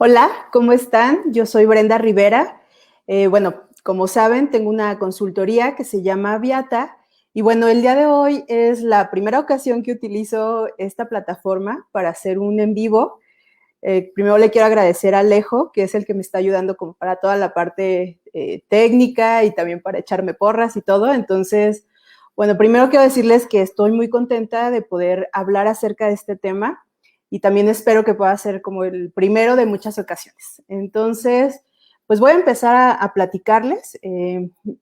Hola, ¿cómo están? Yo soy Brenda Rivera. Como saben, tengo una consultoría que se llama Viata. Y bueno, el día de hoy es la primera ocasión que utilizo esta plataforma para hacer un en vivo. Primero le quiero agradecer a Alejo, que es el que me está ayudando como para toda la parte técnica y también para echarme porras y todo. Entonces, bueno, primero quiero decirles que estoy muy contenta de poder hablar acerca de este tema y también espero que pueda ser como el primero de muchas ocasiones. Entonces, pues voy a empezar a platicarles.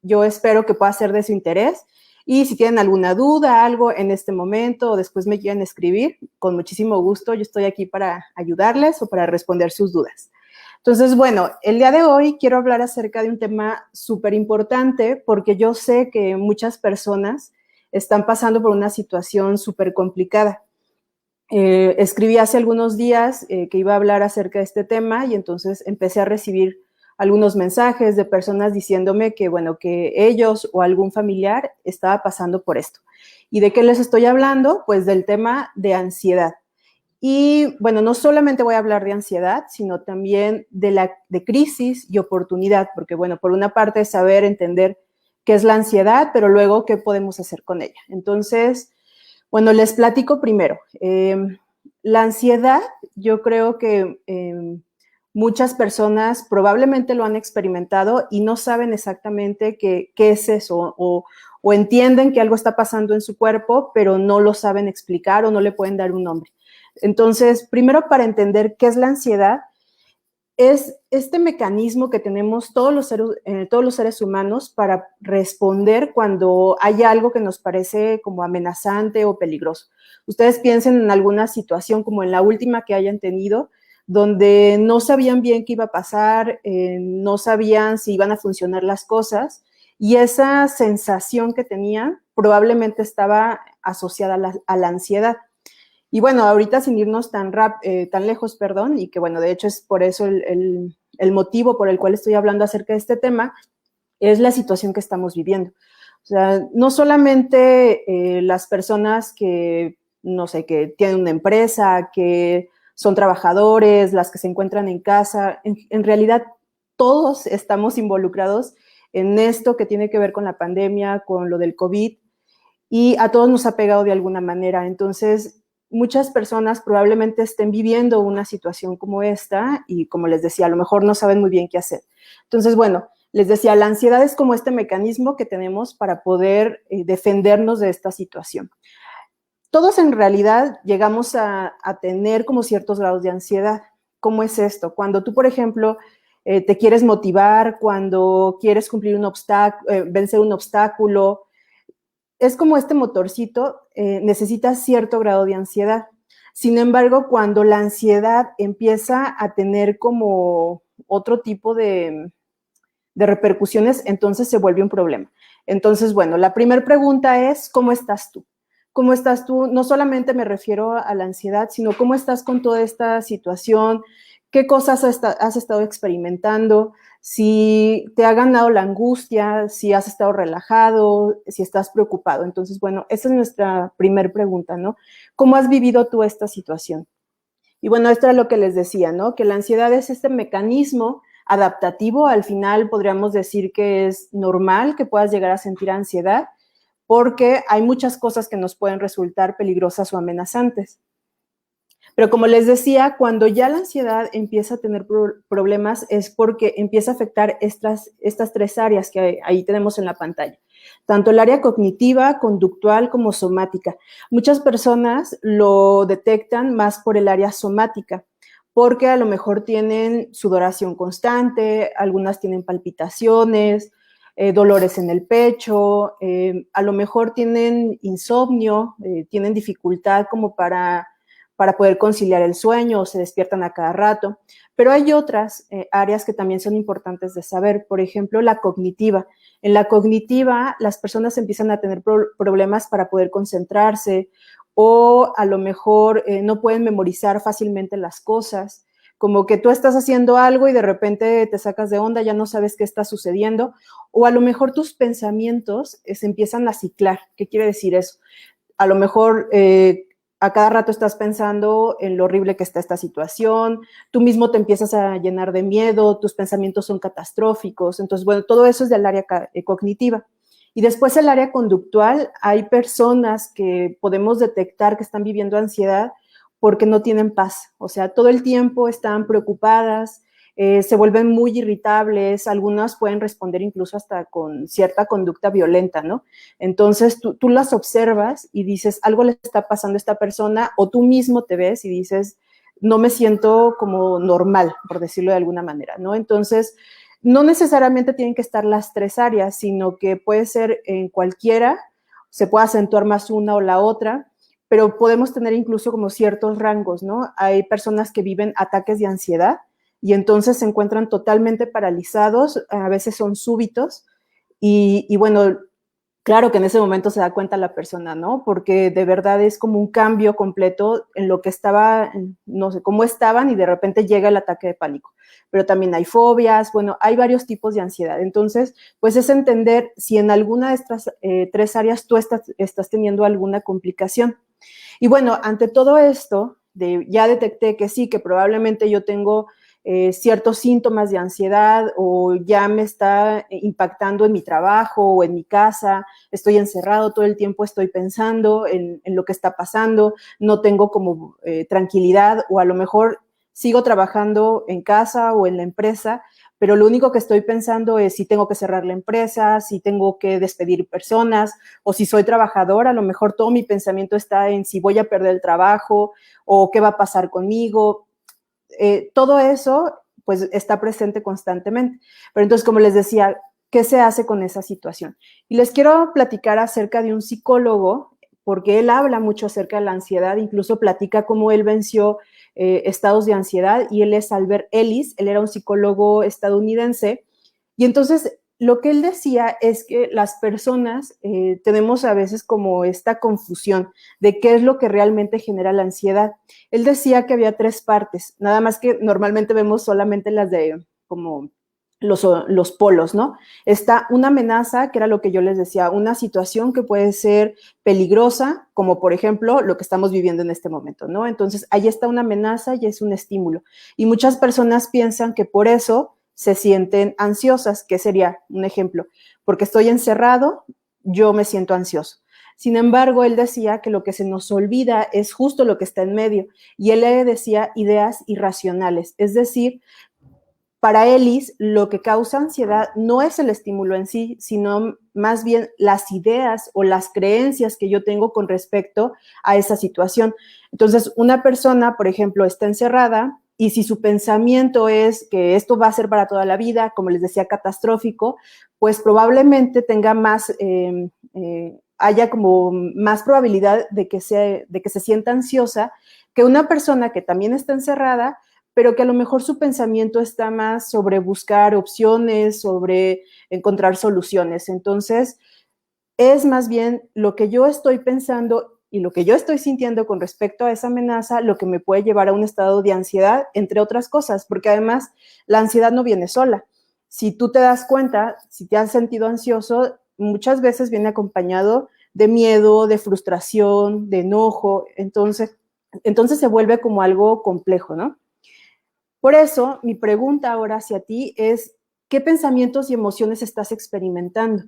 Yo espero que pueda ser de su interés. Y si tienen alguna duda, algo en este momento o después me quieren escribir, con muchísimo gusto, yo estoy aquí para ayudarles o para responder sus dudas. Entonces, bueno, el día de hoy quiero hablar acerca de un tema súper importante porque yo sé que muchas personas están pasando por una situación súper complicada. Escribí hace algunos días que iba a hablar acerca de este tema y entonces empecé a recibir algunos mensajes de personas diciéndome que, bueno, que ellos o algún familiar estaba pasando por esto. ¿Y de qué les estoy hablando? Pues del tema de ansiedad. Y bueno, no solamente voy a hablar de ansiedad, sino también de crisis y oportunidad, porque bueno, por una parte es saber entender qué es la ansiedad, pero luego qué podemos hacer con ella. Entonces, bueno, les platico primero. La ansiedad, yo creo que muchas personas probablemente lo han experimentado y no saben exactamente qué es eso o entienden que algo está pasando en su cuerpo, pero no lo saben explicar o no le pueden dar un nombre. Entonces, primero para entender qué es la ansiedad, es este mecanismo que tenemos todos los seres humanos para responder cuando hay algo que nos parece como amenazante o peligroso. Ustedes piensen en alguna situación como en la última que hayan tenido, donde no sabían bien qué iba a pasar, no sabían si iban a funcionar las cosas, y esa sensación que tenían probablemente estaba asociada a la ansiedad. Y bueno, ahorita sin irnos tan lejos, perdón, y que bueno, de hecho es por eso el motivo por el cual estoy hablando acerca de este tema, es la situación que estamos viviendo. O sea, no solamente las personas que, no sé, que tienen una empresa, que son trabajadores, las que se encuentran en casa, en realidad todos estamos involucrados en esto que tiene que ver con la pandemia, con lo del COVID, y a todos nos ha pegado de alguna manera. Entonces, muchas personas probablemente estén viviendo una situación como esta y, como les decía, a lo mejor no saben muy bien qué hacer. Entonces, bueno, les decía, la ansiedad es como este mecanismo que tenemos para poder defendernos de esta situación. Todos en realidad llegamos a tener como ciertos grados de ansiedad. ¿Cómo es esto? Cuando tú, por ejemplo, te quieres motivar, cuando quieres cumplir vencer un obstáculo, es como este motorcito, necesita cierto grado de ansiedad. Sin embargo, cuando la ansiedad empieza a tener como otro tipo de repercusiones, entonces se vuelve un problema. Entonces, bueno, la primera pregunta es, ¿cómo estás tú? ¿Cómo estás tú? No solamente me refiero a la ansiedad, sino cómo estás con toda esta situación, qué cosas has estado experimentando, si te ha ganado la angustia, si has estado relajado, si estás preocupado. Entonces, bueno, esa es nuestra primera pregunta, ¿no? ¿Cómo has vivido tú esta situación? Y bueno, esto es lo que les decía, ¿no? Que la ansiedad es este mecanismo adaptativo. Al final podríamos decir que es normal que puedas llegar a sentir ansiedad porque hay muchas cosas que nos pueden resultar peligrosas o amenazantes. Pero como les decía, cuando ya la ansiedad empieza a tener problemas es porque empieza a afectar estas tres áreas que ahí tenemos en la pantalla, tanto el área cognitiva, conductual como somática. Muchas personas lo detectan más por el área somática, porque a lo mejor tienen sudoración constante, algunas tienen palpitaciones, dolores en el pecho, a lo mejor tienen insomnio, tienen dificultad como para poder conciliar el sueño o se despiertan a cada rato. Pero hay otras áreas que también son importantes de saber, por ejemplo, la cognitiva. En la cognitiva, las personas empiezan a tener problemas para poder concentrarse o a lo mejor no pueden memorizar fácilmente las cosas, como que tú estás haciendo algo y de repente te sacas de onda, ya no sabes qué está sucediendo, o a lo mejor tus pensamientos se empiezan a ciclar. ¿Qué quiere decir eso? A lo mejor a cada rato estás pensando en lo horrible que está esta situación, tú mismo te empiezas a llenar de miedo, tus pensamientos son catastróficos. Entonces, bueno, todo eso es del área cognitiva. Y después el área conductual, hay personas que podemos detectar que están viviendo ansiedad porque no tienen paz. O sea, todo el tiempo están preocupadas, se vuelven muy irritables, algunas pueden responder incluso hasta con cierta conducta violenta, ¿no? Entonces tú las observas y dices, algo le está pasando a esta persona, o tú mismo te ves y dices, no me siento como normal, por decirlo de alguna manera, ¿no? Entonces, no necesariamente tienen que estar las tres áreas, sino que puede ser en cualquiera, se puede acentuar más una o la otra, pero podemos tener incluso como ciertos rangos, ¿no? Hay personas que viven ataques de ansiedad y entonces se encuentran totalmente paralizados, a veces son súbitos, y bueno, claro que en ese momento se da cuenta la persona, ¿no? Porque de verdad es como un cambio completo en lo que estaba, no sé, cómo estaban y de repente llega el ataque de pánico. Pero también hay fobias, bueno, hay varios tipos de ansiedad. Entonces, pues es entender si en alguna de estas tres áreas tú estás teniendo alguna complicación. Y bueno, ante todo esto, ya detecté que sí, que probablemente yo tengo ciertos síntomas de ansiedad o ya me está impactando en mi trabajo o en mi casa, estoy encerrado todo el tiempo, estoy pensando en lo que está pasando, no tengo como tranquilidad, o a lo mejor sigo trabajando en casa o en la empresa, pero lo único que estoy pensando es si tengo que cerrar la empresa, si tengo que despedir personas, o si soy trabajadora, a lo mejor todo mi pensamiento está en si voy a perder el trabajo o qué va a pasar conmigo. Todo eso pues está presente constantemente. Pero entonces, como les decía, ¿qué se hace con esa situación? Y les quiero platicar acerca de un psicólogo, porque él habla mucho acerca de la ansiedad, incluso platica cómo él venció estados de ansiedad, y él es Albert Ellis, él era un psicólogo estadounidense, y entonces lo que él decía es que las personas tenemos a veces como esta confusión de qué es lo que realmente genera la ansiedad. Él decía que había tres partes, nada más que normalmente vemos solamente las de como los polos, ¿no? Está una amenaza, que era lo que yo les decía, una situación que puede ser peligrosa, como por ejemplo lo que estamos viviendo en este momento, ¿no? Entonces, ahí está una amenaza y es un estímulo. Y muchas personas piensan que por eso se sienten ansiosas, que sería un ejemplo, porque estoy encerrado, yo me siento ansioso. Sin embargo, él decía que lo que se nos olvida es justo lo que está en medio, y él le decía ideas irracionales, es decir, para Ellis, lo que causa ansiedad no es el estímulo en sí, sino más bien las ideas o las creencias que yo tengo con respecto a esa situación. Entonces, una persona, por ejemplo, está encerrada, y si su pensamiento es que esto va a ser para toda la vida, como les decía, catastrófico, pues probablemente tenga más, haya como más probabilidad de que se sienta ansiosa que una persona que también está encerrada, pero que a lo mejor su pensamiento está más sobre buscar opciones, sobre encontrar soluciones. Entonces, es más bien lo que yo estoy pensando y lo que yo estoy sintiendo con respecto a esa amenaza lo que me puede llevar a un estado de ansiedad, entre otras cosas, porque además la ansiedad no viene sola. Si tú te das cuenta, si te has sentido ansioso, muchas veces viene acompañado de miedo, de frustración, de enojo, entonces se vuelve como algo complejo, ¿no? Por eso, mi pregunta ahora hacia ti es, ¿qué pensamientos y emociones estás experimentando?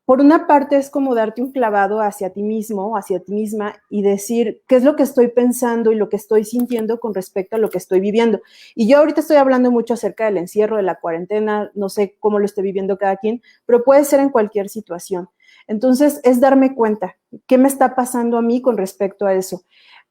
Por una parte es como darte un clavado hacia ti mismo, hacia ti misma, y decir, ¿qué es lo que estoy pensando y lo que estoy sintiendo con respecto a lo que estoy viviendo? Y yo ahorita estoy hablando mucho acerca del encierro, de la cuarentena, no sé cómo lo esté viviendo cada quien, pero puede ser en cualquier situación. Entonces, es darme cuenta, ¿qué me está pasando a mí con respecto a eso?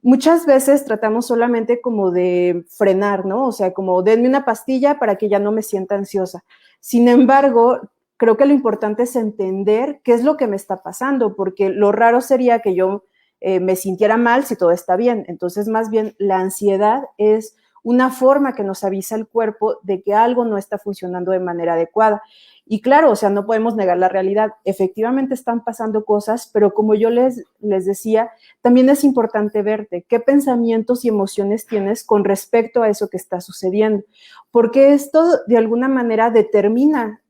Muchas veces tratamos solamente como de frenar, ¿no? O sea, como denme una pastilla para que ya no me sienta ansiosa. Sin embargo, creo que lo importante es entender qué es lo que me está pasando, porque lo raro sería que yo me sintiera mal si todo está bien. Entonces, más bien, la ansiedad es una forma que nos avisa el cuerpo de que algo no está funcionando de manera adecuada. Y claro, o sea, no podemos negar la realidad. Efectivamente están pasando cosas, pero como yo les decía, también es importante verte qué pensamientos y emociones tienes con respecto a eso que está sucediendo, porque esto de alguna manera determina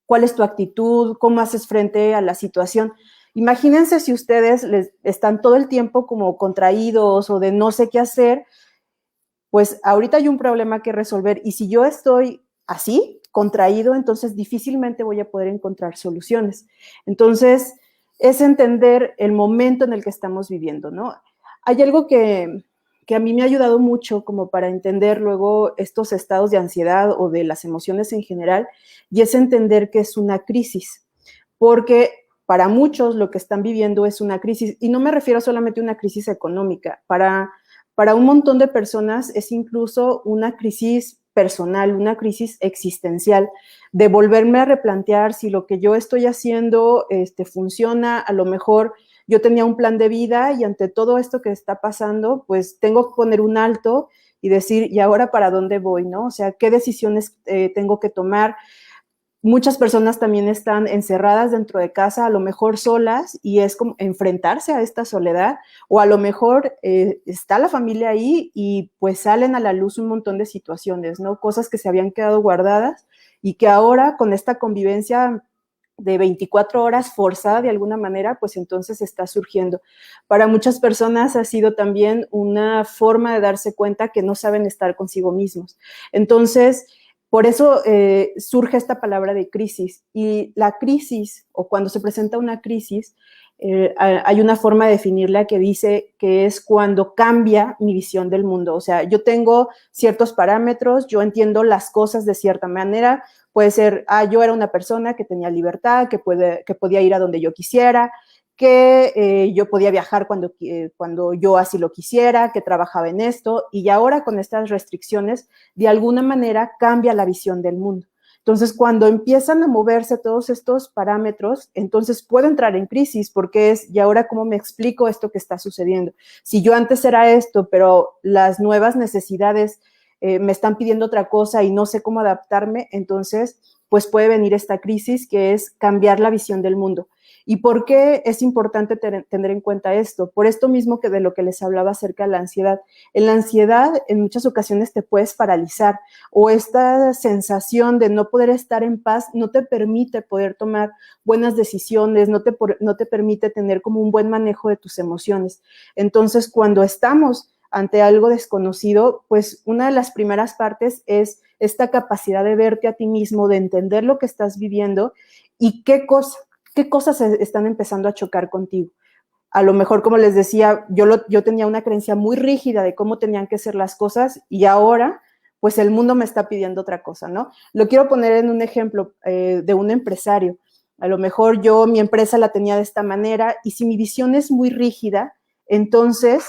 cuál es tu actitud, cómo haces frente a la situación. Imagínense si ustedes están todo el tiempo como contraídos o de no sé qué hacer, pues ahorita hay un problema que resolver y si yo estoy así, contraído, entonces difícilmente voy a poder encontrar soluciones. Entonces, es entender el momento en el que estamos viviendo, ¿no? Hay algo que a mí me ha ayudado mucho como para entender luego estos estados de ansiedad o de las emociones en general, y es entender que es una crisis, porque para muchos lo que están viviendo es una crisis, y no me refiero solamente a una crisis económica, para un montón de personas es incluso una crisis personal, una crisis existencial, de volverme a replantear si lo que yo estoy haciendo funciona. A lo mejor yo tenía un plan de vida y ante todo esto que está pasando, pues tengo que poner un alto y decir, ¿y ahora para dónde voy? ¿No? O sea, ¿qué decisiones tengo que tomar? Muchas personas también están encerradas dentro de casa, a lo mejor solas, y es como enfrentarse a esta soledad, o a lo mejor está la familia ahí y pues salen a la luz un montón de situaciones, ¿no? Cosas que se habían quedado guardadas y que ahora con esta convivencia de 24 horas forzada de alguna manera, pues entonces está surgiendo. Para muchas personas ha sido también una forma de darse cuenta que no saben estar consigo mismos. Entonces, por eso surge esta palabra de crisis. Y la crisis, o cuando se presenta una crisis, hay una forma de definirla que dice que es cuando cambia mi visión del mundo. O sea, yo tengo ciertos parámetros, yo entiendo las cosas de cierta manera. Puede ser, yo era una persona que tenía libertad, que podía ir a donde yo quisiera, que yo podía viajar cuando yo así lo quisiera, que trabajaba en esto, y ahora con estas restricciones, de alguna manera cambia la visión del mundo. Entonces, cuando empiezan a moverse todos estos parámetros, entonces puedo entrar en crisis porque es, ¿y ahora cómo me explico esto que está sucediendo? Si yo antes era esto, pero las nuevas necesidades me están pidiendo otra cosa y no sé cómo adaptarme, entonces pues puede venir esta crisis que es cambiar la visión del mundo. ¿Y por qué es importante tener en cuenta esto? Por esto mismo que de lo que les hablaba acerca de la ansiedad. En la ansiedad, en muchas ocasiones te puedes paralizar, o esta sensación de no poder estar en paz no te permite poder tomar buenas decisiones, no te permite tener como un buen manejo de tus emociones. Entonces, cuando estamos ante algo desconocido, pues una de las primeras partes es esta capacidad de verte a ti mismo, de entender lo que estás viviendo y qué cosas están empezando a chocar contigo. A lo mejor, como les decía, yo tenía una creencia muy rígida de cómo tenían que ser las cosas y ahora, pues el mundo me está pidiendo otra cosa, ¿no? Lo quiero poner en un ejemplo de un empresario. A lo mejor mi empresa la tenía de esta manera y si mi visión es muy rígida, entonces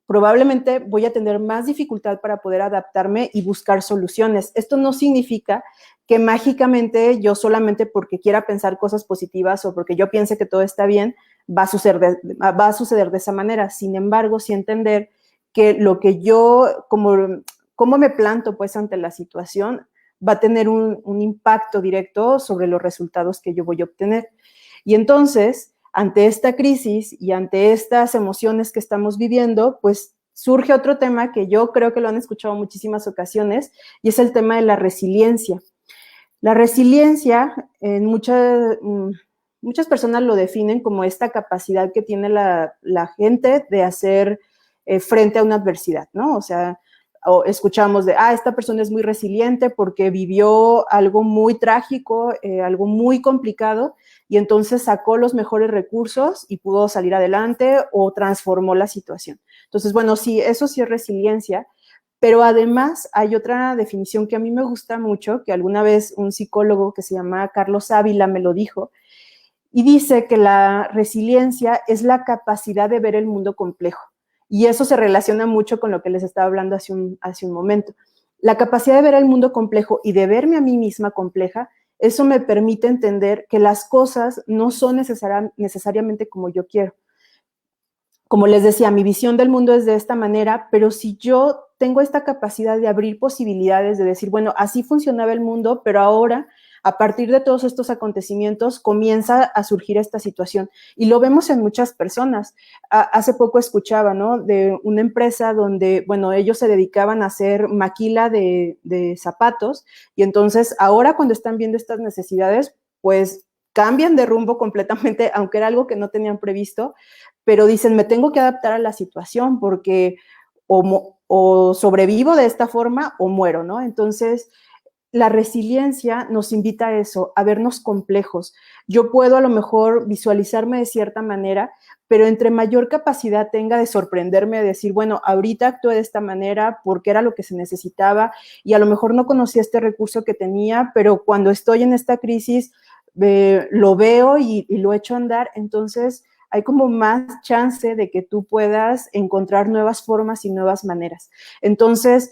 probablemente voy a tener más dificultad para poder adaptarme y buscar soluciones. Esto no significa que mágicamente yo solamente porque quiera pensar cosas positivas o porque yo piense que todo está bien, va a suceder de esa manera. Sin embargo, sí entender que lo que yo, como me planto pues ante la situación, va a tener un impacto directo sobre los resultados que yo voy a obtener. Y entonces, ante esta crisis y ante estas emociones que estamos viviendo, pues surge otro tema que yo creo que lo han escuchado en muchísimas ocasiones y es el tema de la resiliencia. La resiliencia, muchas personas lo definen como esta capacidad que tiene la gente de hacer frente a una adversidad, ¿no? O sea, escuchamos de, esta persona es muy resiliente porque vivió algo muy trágico, algo muy complicado, y entonces sacó los mejores recursos y pudo salir adelante o transformó la situación. Entonces, bueno, sí, eso sí es resiliencia, pero además hay otra definición que a mí me gusta mucho, que alguna vez un psicólogo que se llama Carlos Ávila me lo dijo, y dice que la resiliencia es la capacidad de ver el mundo complejo. Y eso se relaciona mucho con lo que les estaba hablando hace un momento. La capacidad de ver el mundo complejo y de verme a mí misma compleja, eso me permite entender que las cosas no son necesariamente como yo quiero. Como les decía, mi visión del mundo es de esta manera, pero si yo tengo esta capacidad de abrir posibilidades, de decir, bueno, así funcionaba el mundo, pero ahora, a partir de todos estos acontecimientos, comienza a surgir esta situación. Y lo vemos en muchas personas. Hace poco escuchaba, ¿no?, de una empresa donde, bueno, ellos se dedicaban a hacer maquila de zapatos, y entonces ahora cuando están viendo estas necesidades, pues cambian de rumbo completamente, aunque era algo que no tenían previsto, pero dicen, me tengo que adaptar a la situación porque o sobrevivo de esta forma o muero, ¿no? Entonces, la resiliencia nos invita a eso, a vernos complejos. Yo puedo a lo mejor visualizarme de cierta manera, pero entre mayor capacidad tenga de sorprenderme, de decir, bueno, ahorita actué de esta manera porque era lo que se necesitaba y a lo mejor no conocía este recurso que tenía, pero cuando estoy en esta crisis lo veo y lo echo a andar, entonces hay como más chance de que tú puedas encontrar nuevas formas y nuevas maneras. Entonces,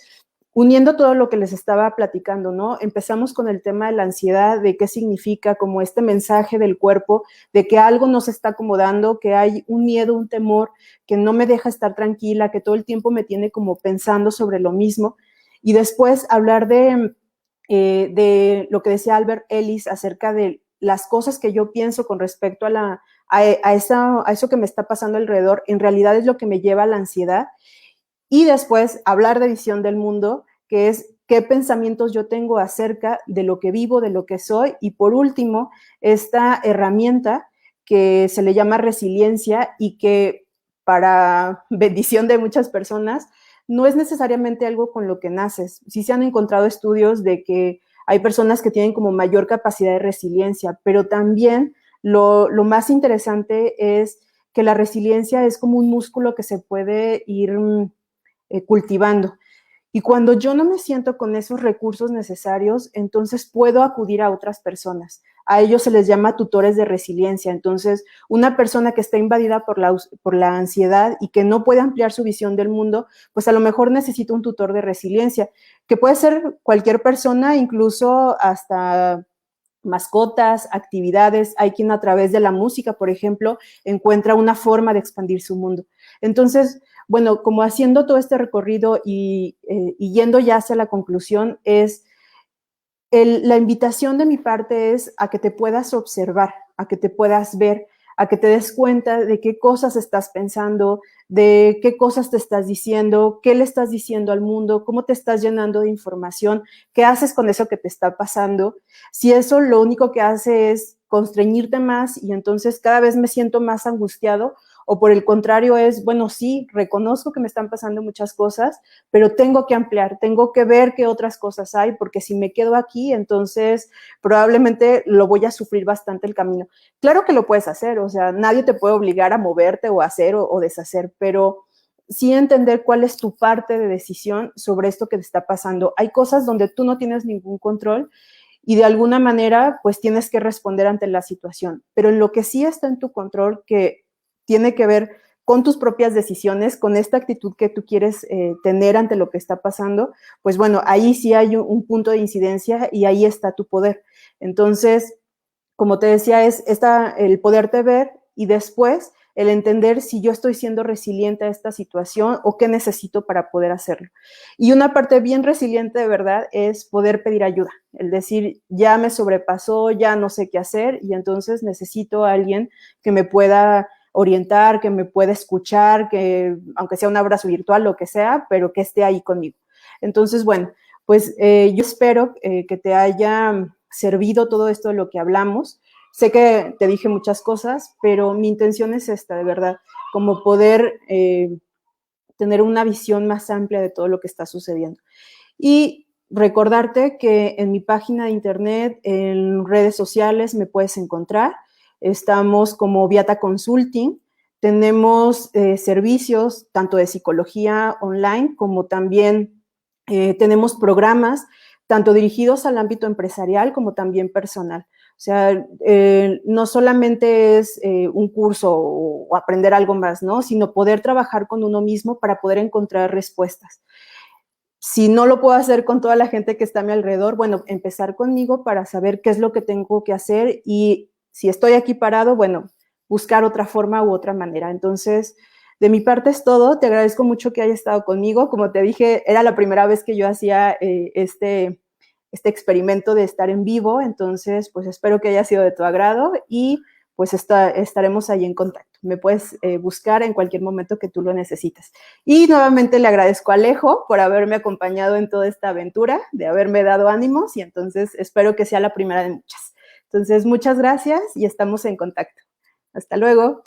uniendo todo lo que les estaba platicando, ¿no? Empezamos con el tema de la ansiedad, de qué significa, como este mensaje del cuerpo, de que algo no se está acomodando, que hay un miedo, un temor, que no me deja estar tranquila, que todo el tiempo me tiene como pensando sobre lo mismo. Y después hablar de lo que decía Albert Ellis acerca de las cosas que yo pienso con respecto a eso que me está pasando alrededor, en realidad es lo que me lleva a la ansiedad. Y después hablar de visión del mundo, que es qué pensamientos yo tengo acerca de lo que vivo, de lo que soy. Y por último, esta herramienta que se le llama resiliencia y que para bendición de muchas personas, no es necesariamente algo con lo que naces. Sí se han encontrado estudios de que hay personas que tienen como mayor capacidad de resiliencia, pero también lo más interesante es que la resiliencia es como un músculo que se puede ir cultivando. Y cuando yo no me siento con esos recursos necesarios, entonces puedo acudir a otras personas. A ellos se les llama tutores de resiliencia. Entonces, una persona que está invadida por la ansiedad y que no puede ampliar su visión del mundo, pues a lo mejor necesita un tutor de resiliencia, que puede ser cualquier persona, incluso hasta mascotas, actividades. Hay quien a través de la música, por ejemplo, encuentra una forma de expandir su mundo. Entonces, bueno, como haciendo todo este recorrido y yendo ya hacia la conclusión, la invitación de mi parte es a que te puedas observar, a que te puedas ver, a que te des cuenta de qué cosas estás pensando, de qué cosas te estás diciendo, qué le estás diciendo al mundo, cómo te estás llenando de información, qué haces con eso que te está pasando. Si eso lo único que hace es constreñirte más y entonces cada vez me siento más angustiado, o por el contrario es, bueno, sí, reconozco que me están pasando muchas cosas, pero tengo que ampliar, tengo que ver qué otras cosas hay, porque si me quedo aquí, entonces probablemente lo voy a sufrir bastante el camino. Claro que lo puedes hacer, o sea, nadie te puede obligar a moverte o a hacer o deshacer, pero sí entender cuál es tu parte de decisión sobre esto que te está pasando. Hay cosas donde tú no tienes ningún control y de alguna manera, pues tienes que responder ante la situación, pero en lo que sí está en tu control, que tiene que ver con tus propias decisiones, con esta actitud que tú quieres tener ante lo que está pasando, pues bueno, ahí sí hay un punto de incidencia y ahí está tu poder. Entonces, como te decía, es el poderte ver y después el entender si yo estoy siendo resiliente a esta situación o qué necesito para poder hacerlo. Y una parte bien resiliente de verdad es poder pedir ayuda, el decir, ya me sobrepasó, ya no sé qué hacer y entonces necesito a alguien que me pueda orientar, que me pueda escuchar, que aunque sea un abrazo virtual, lo que sea, pero que esté ahí conmigo. Entonces, bueno, pues yo espero que te haya servido todo esto de lo que hablamos. Sé que te dije muchas cosas, pero mi intención es esta, de verdad, como poder tener una visión más amplia de todo lo que está sucediendo. Y recordarte que en mi página de internet, en redes sociales, me puedes encontrar. Estamos como Viata Consulting. Tenemos servicios tanto de psicología online como también tenemos programas tanto dirigidos al ámbito empresarial como también personal. O sea, no solamente es un curso o aprender algo más, ¿no? Sino poder trabajar con uno mismo para poder encontrar respuestas. Si no lo puedo hacer con toda la gente que está a mi alrededor, bueno, empezar conmigo para saber qué es lo que tengo que hacer y si estoy aquí parado, bueno, buscar otra forma u otra manera. Entonces, de mi parte es todo. Te agradezco mucho que hayas estado conmigo. Como te dije, era la primera vez que yo hacía este experimento de estar en vivo. Entonces, pues espero que haya sido de tu agrado y pues estaremos ahí en contacto. Me puedes buscar en cualquier momento que tú lo necesites. Y nuevamente le agradezco a Alejo por haberme acompañado en toda esta aventura, de haberme dado ánimos y entonces espero que sea la primera de muchas. Entonces, muchas gracias y estamos en contacto. Hasta luego.